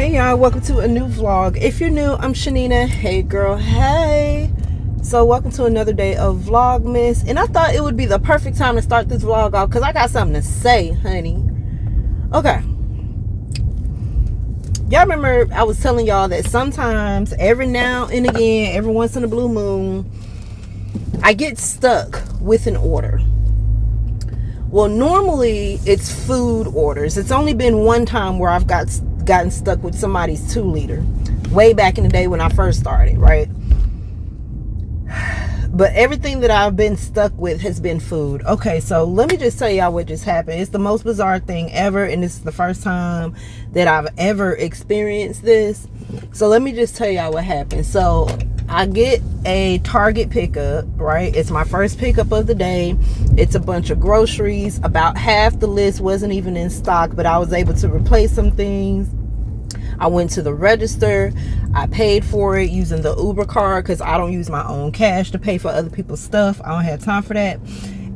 Hey y'all, welcome to a new vlog. If you're new, I'm Chanina. Hey girl, hey. So welcome to another day of Vlogmas. And I thought it would be the perfect time to start this vlog off because I got something to say, honey. Okay. Y'all remember I was telling y'all that sometimes, every now and again, every once in a blue moon, I get stuck with an order. Well, normally it's food orders. It's only been one time where I've gotten stuck with somebody's 2-liter, way back in the day when I first started, right? But everything that I've been stuck with has been food. Okay, so let me just tell y'all what just happened. It's the most bizarre thing ever, and this is the first time that I've ever experienced this. So let me just tell y'all what happened. So I get a Target pickup, right? It's my first pickup of the day. It's a bunch of groceries. About half the list wasn't even in stock, but I was able to replace some things. I went to the register. I paid for it using the Uber card because I don't use my own cash to pay for other people's stuff. I don't have time for that.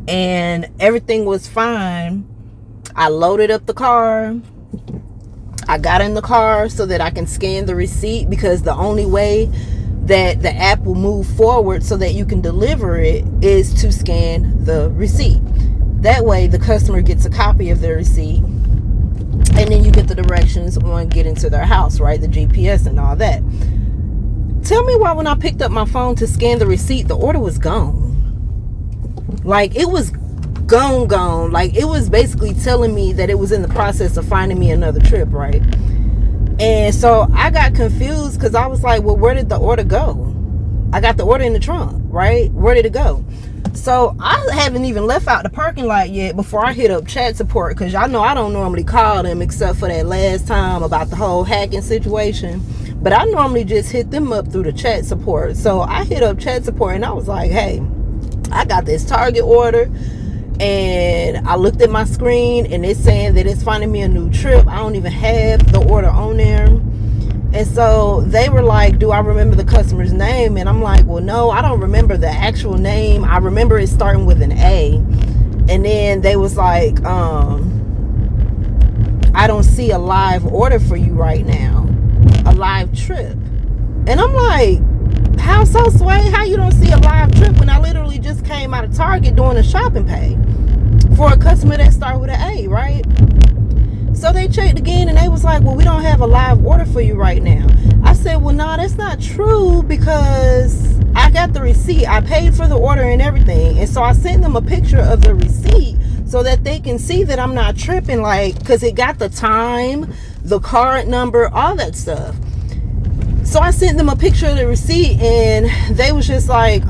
And everything was fine. I loaded up the car. I got in the car so that I can scan the receipt, because the only way that the app will move forward so that you can deliver it is to scan the receipt. That way the customer gets a copy of their receipt, and then you get the directions on getting to their house, right? The GPS and all that. Tell me why when I picked up my phone to scan the receipt, the order was gone. Like, it was gone. Like, it was basically telling me that it was in the process of finding me another trip, right? And so I got confused because I was like, well, where did the order go? I got the order in the trunk, right? Where did it go? So I haven't even left out the parking lot yet before I hit up chat support, because y'all know I don't normally call them except for that last time about the whole hacking situation. But I normally just hit them up through the chat support. So I hit up chat support and I was like, hey, I got this Target order. And I looked at my screen and it's saying that it's finding me a new trip. I don't even have the order on there. And so they were like, do I remember the customer's name? And I'm like, well, no, I don't remember the actual name. I remember it starting with an A. And then they was like, I don't see a live order for you right now. A live trip. And I'm like, how so, Sway? How you don't see a live trip when I literally just came out of Target doing a shopping pay for a customer that started with an A, right? So they checked again and they was like, well, we don't have a live order for you right now. I said, well, no, that's not true, because I got the receipt. I paid for the order and everything. And so I sent them a picture of the receipt so that they can see that I'm not tripping, like, because it got the time, the card number, all that stuff. So I sent them a picture of the receipt and they was just like,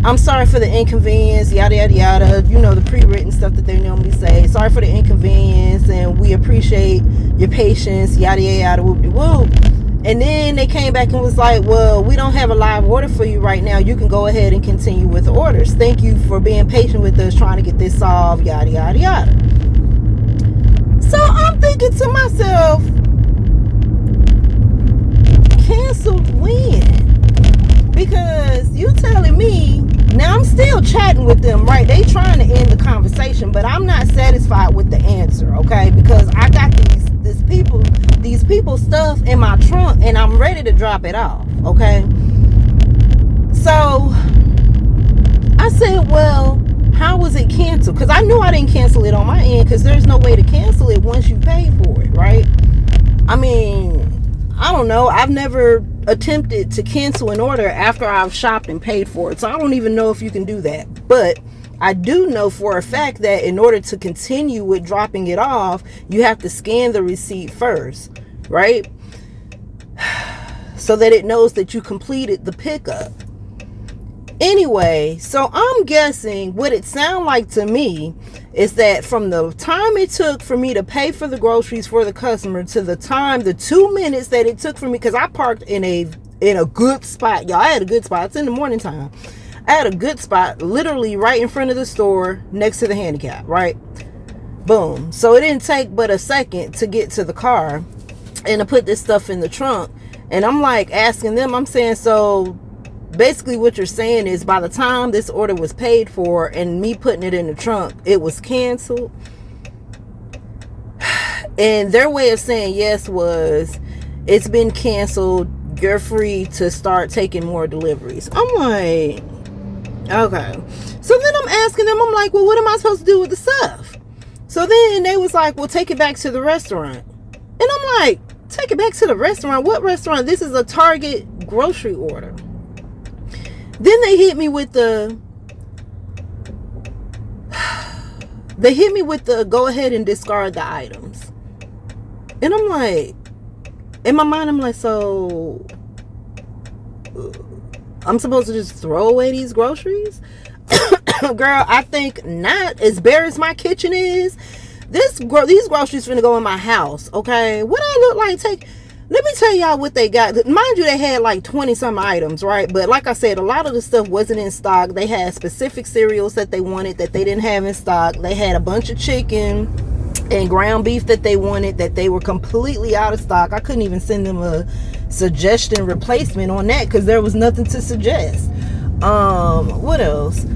I'm sorry for the inconvenience, yada, yada, yada. You know, the pre-written stuff that they normally say. Sorry for the inconvenience, and we appreciate your patience, yada, yada, yada, whoop-de-whoop. And then they came back and was like, well, we don't have a live order for you right now. You can go ahead and continue with the orders. Thank you for being patient with us, trying to get this solved, yada, yada, yada. So I'm thinking to myself, canceled when? Because you telling me, now I'm still chatting with them, right? They trying to end the conversation, but I'm not satisfied with the answer, okay? Because I got these people stuff in my trunk and I'm ready to drop it off, okay? So I said, well, how was it canceled? Because I knew I didn't cancel it on my end, because there's no way to cancel it once you pay for it, right? I mean, I don't know. I've never attempted to cancel an order after I've shopped and paid for it. So I don't even know if you can do that. But I do know for a fact that in order to continue with dropping it off, you have to scan the receipt first, right? So that it knows that you completed the pickup. Anyway, so I'm guessing what it sounded like to me is that from the time it took for me to pay for the groceries for the customer to the time, the 2 minutes that it took for me, because I parked in a good spot. Y'all, I had a good spot. It's in the morning time. I had a good spot literally right in front of the store next to the handicap, right? Boom. So it didn't take but a second to get to the car and to put this stuff in the trunk. And I'm like asking them, I'm saying, so basically what you're saying is by the time this order was paid for and me putting it in the trunk, it was canceled. And their way of saying yes was, it's been canceled, you're free to start taking more deliveries. I'm like, okay. So then I'm asking them, I'm like, well, what am I supposed to do with the stuff? So then they was like, well, take it back to the restaurant. And I'm like, take it back to the restaurant? What restaurant? This is a Target grocery order. Then they hit me with the go ahead and discard the items. And I'm like, in my mind, I'm like, so I'm supposed to just throw away these groceries? Girl, I think not. As bare as my kitchen is, these groceries finna go in my house, okay? What I look like, let me tell y'all what they got. Mind you, they had like 20 some items, right? But like I said, a lot of the stuff wasn't in stock. They had specific cereals that they wanted that they didn't have in stock. They had a bunch of chicken and ground beef that they wanted that they were completely out of stock. I couldn't even send them a suggestion replacement on that because there was nothing to suggest. What else?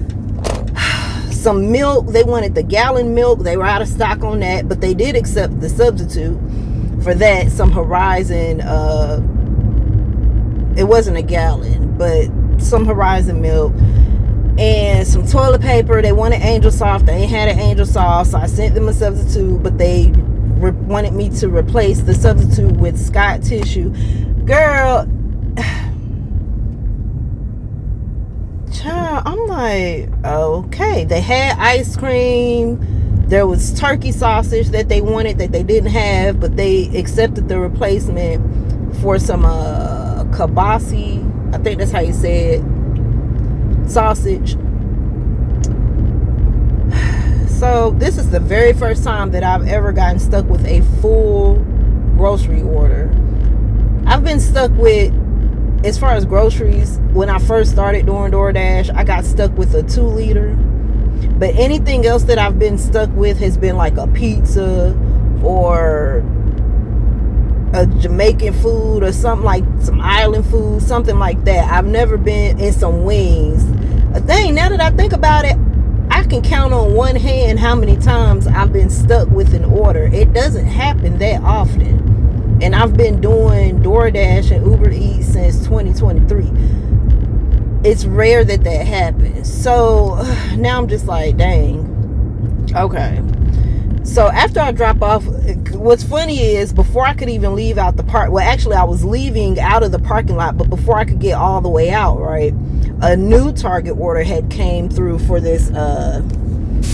Some milk. They wanted the gallon milk. They were out of stock on that, but they did accept the substitute for that. Some Horizon, it wasn't a gallon, but some Horizon milk. And some toilet paper. They wanted Angel Soft. They ain't had an Angel Soft, so I sent them a substitute, but they wanted me to replace the substitute with Scott tissue. Girl, child, I'm like, okay. They had ice cream. There was turkey sausage that they wanted that they didn't have, but they accepted the replacement for some kibasi. I think that's how you say it. Sausage. So this is the very first time that I've ever gotten stuck with a full grocery order. I've been stuck with, as far as groceries, when I first started doing DoorDash, I got stuck with a 2-liter. But anything else that I've been stuck with has been like a pizza or a Jamaican food or something, like some island food, something like that. I've never been in some wings. A thing, now that I think about it, I can count on one hand how many times I've been stuck with an order. It doesn't happen that often. And I've been doing DoorDash and Uber Eats since 2023. It's rare that happens. So now I'm just like, dang. Okay. So after I drop off, what's funny is before I could even leave out the park, well, actually I was leaving out of the parking lot, but before I could get all the way out, right, a new Target order had came through for this,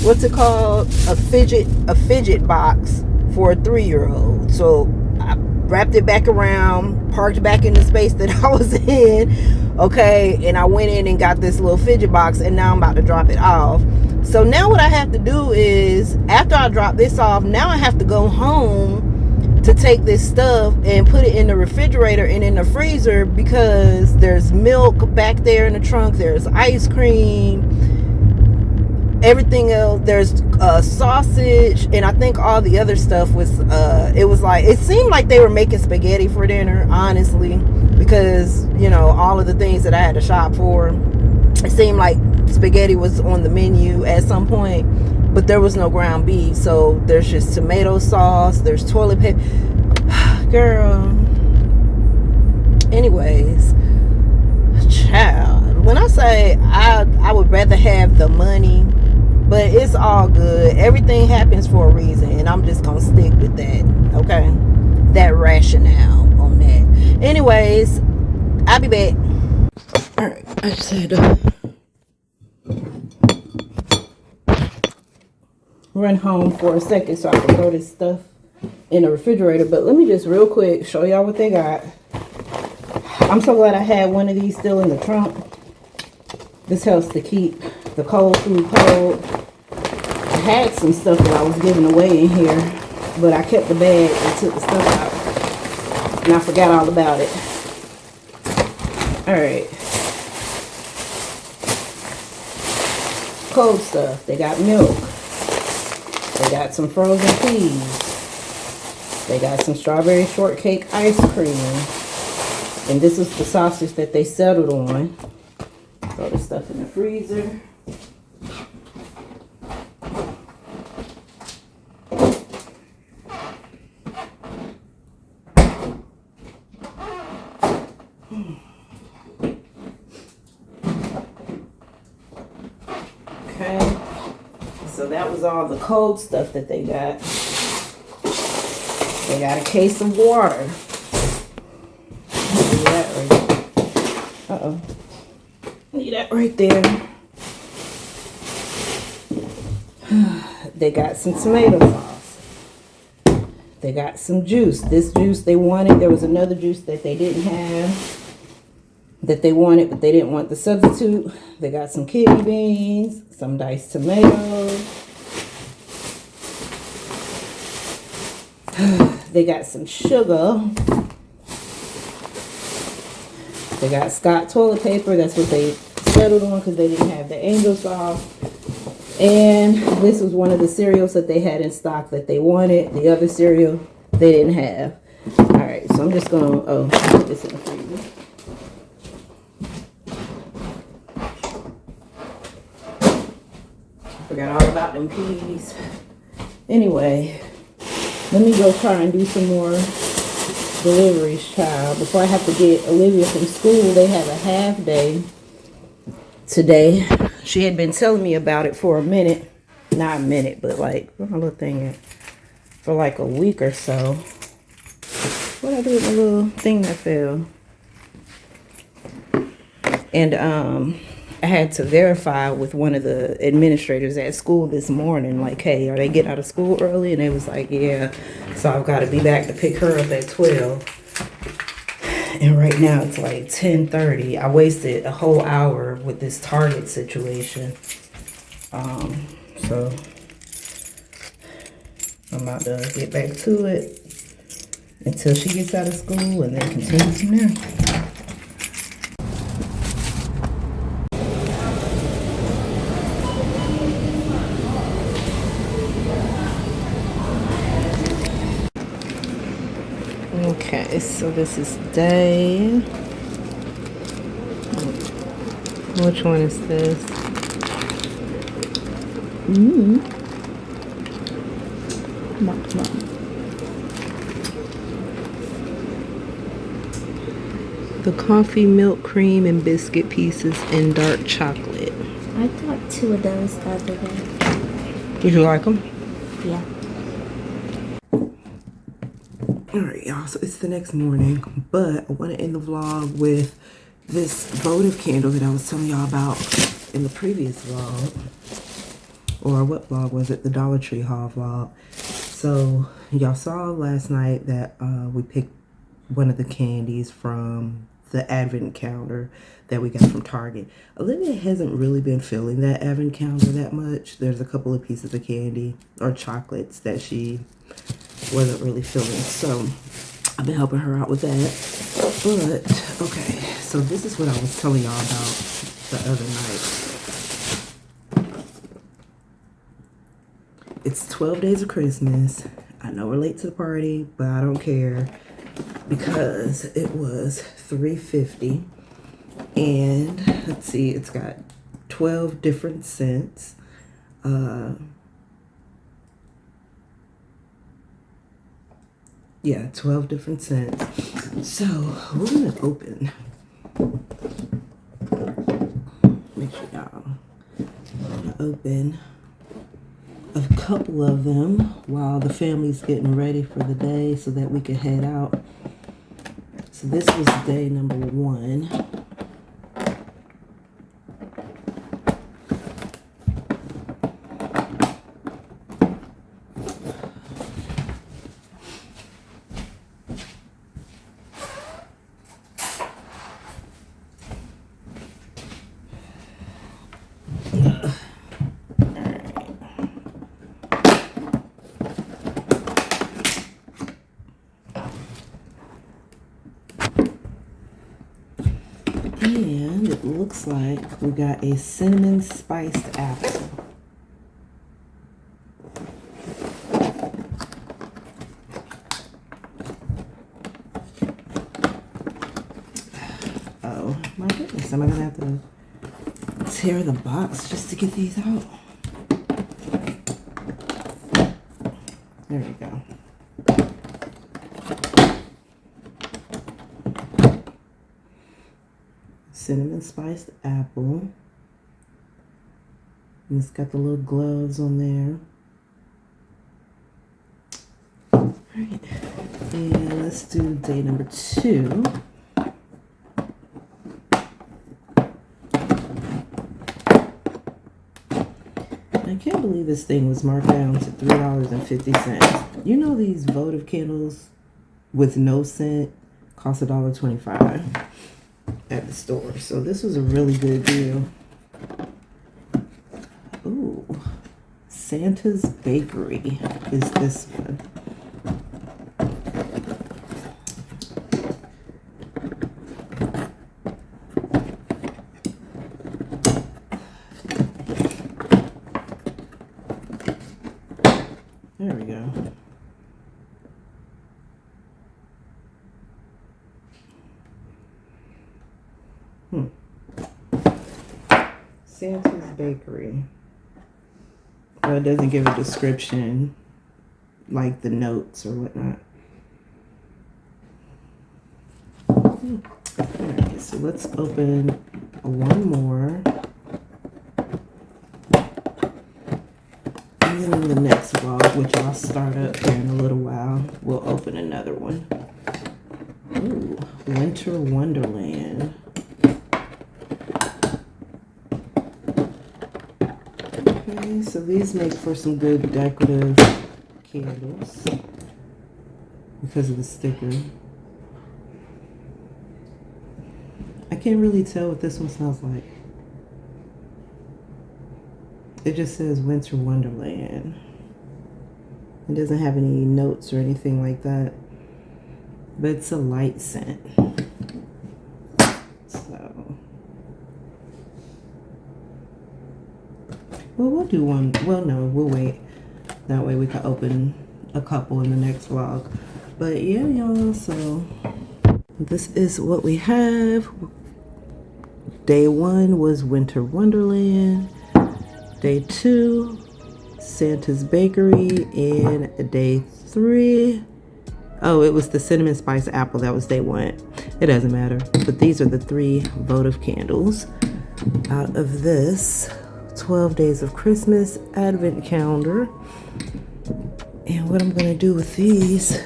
what's it called? A fidget box for a 3-year-old. So I wrapped it back around, parked back in the space that I was in, okay, and I went in and got this little fidget box, and now I'm about to drop it off. So now what I have to do is, after I drop this off, now I have to go home to take this stuff and put it in the refrigerator and in the freezer, because there's milk back there in the trunk, there's ice cream, everything else, there's sausage, and I think all the other stuff was, it was like, it seemed like they were making spaghetti for dinner, honestly, because, you know, all of the things that I had to shop for, it seemed like spaghetti was on the menu at some point, but there was no ground beef. So there's just tomato sauce, there's toilet paper. Girl, anyways, child, when I say I would rather have the money, but it's all good, everything happens for a reason, and I'm just gonna stick with that, okay? That rationale on that. Anyways, I'll be back. All right, I just had to run home for a second so I can throw this stuff in the refrigerator. But let me just real quick show y'all what they got. I'm so glad I had one of these still in the trunk. This helps to keep the cold food cold. I had some stuff that I was giving away in here, but I kept the bag and took the stuff out, and I forgot all about it. All right. Cold stuff. They got milk. They got some frozen peas. They got some strawberry shortcake ice cream. And this is the sausage that they settled on. Throw this stuff in the freezer. Okay. So that was all the cold stuff that they got. They got a case of water. Leave that right there. Uh-oh. Leave that right there. They got some tomato sauce. They got some juice. This juice they wanted. There was another juice that they didn't have that they wanted, but they didn't want the substitute. They got some kidney beans, some diced tomatoes. They got some sugar. They got Scott toilet paper. That's what they settled on because they didn't have the angel sauce. And this was one of the cereals that they had in stock that they wanted. The other cereal they didn't have. All right, so I'm just going to, put this in the freezer. Forgot all about them peas. Anyway, let me go try and do some more deliveries, child. Before I have to get Olivia from school, they have a half day today. She had been telling me about it for a minute. Not a minute, but like, where my little thing at? For like a week or so. What I do with my little thing that fell? And I had to verify with one of the administrators at school this morning, like, hey, are they getting out of school early? And they was like, yeah. So I've got to be back to pick her up at 12. And right now it's like 10:30. I wasted a whole hour with this Target situation. So I'm about to get back to it until she gets out of school and then continue from there. Okay, so this is day. Which one is this? Come on, come on. The coffee, milk, cream, and biscuit pieces in dark chocolate. I got 2 of those the other day. Did you like them? Yeah. Alright, y'all, so it's the next morning, but I want to end the vlog with this votive candle that I was telling y'all about in the previous vlog. Or what vlog was it? The Dollar Tree haul vlog. So, y'all saw last night that we picked one of the candies from the advent calendar that we got from Target. Olivia hasn't really been feeling that advent calendar that much. There's a couple of pieces of candy or chocolates that she wasn't really feeling, so I've been helping her out with that. But okay, so this is what I was telling y'all about the other night. It's 12 days of Christmas. I know we're late to the party, but I don't care because it was $3.50, and let's see, it's got 12 different scents. Yeah, 12 different scents. So we're gonna open. Make sure y'all. I'm gonna open a couple of them while the family's getting ready for the day so that we can head out. So this was day number 1. And it looks like we got a cinnamon spiced apple. Oh my goodness, am I gonna have to tear the box just to get these out? There we go. Cinnamon spiced apple. And it's got the little gloves on there. Alright, and let's do day number 2. I can't believe this thing was marked down to $3.50. You know, these votive candles with no scent cost $1.25 at the store. So this was a really good deal. Ooh, Santa's Bakery is this one. There we go. Santa's Bakery. Well, it doesn't give a description like the notes or whatnot. Alright, so let's open one more. And then in the next vlog, which I'll start up here in a little while, we'll open another one. Ooh, Winter Wonderland. Okay, so these make for some good decorative candles because of the sticker. I can't really tell what this one smells like. It just says Winter Wonderland. It doesn't have any notes or anything like that. But it's a light scent. So, well, we'll do one. Well, no, we'll wait. That way we can open a couple in the next vlog. But yeah, y'all, so this is what we have. Day 1 was Winter Wonderland. Day 2, Santa's Bakery. And day 3, oh, it was the Cinnamon Spice Apple. That was day 1. It doesn't matter. But these are the 3 votive candles out of this 12 Days of Christmas Advent Calendar. And what I'm going to do with these,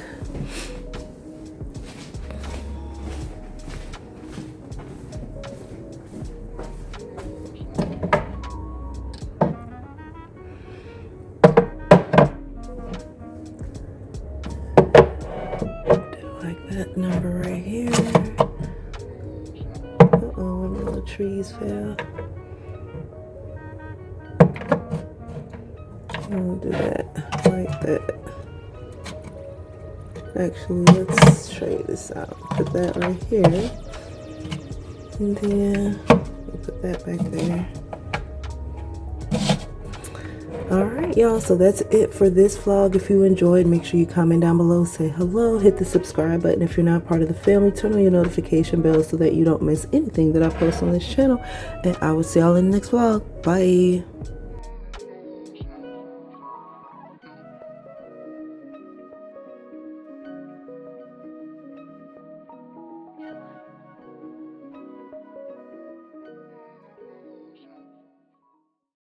that number right here. Uh-oh, one of the trees fell. I'll do that like that. Actually, let's try this out. Put that right here. And then we'll put that back there. Alright, y'all, so that's it for this vlog. If you enjoyed, make sure you comment down below, say hello, hit the subscribe button if you're not part of the family, turn on your notification bell so that you don't miss anything that I post on this channel, and I will see y'all in the next vlog. Bye.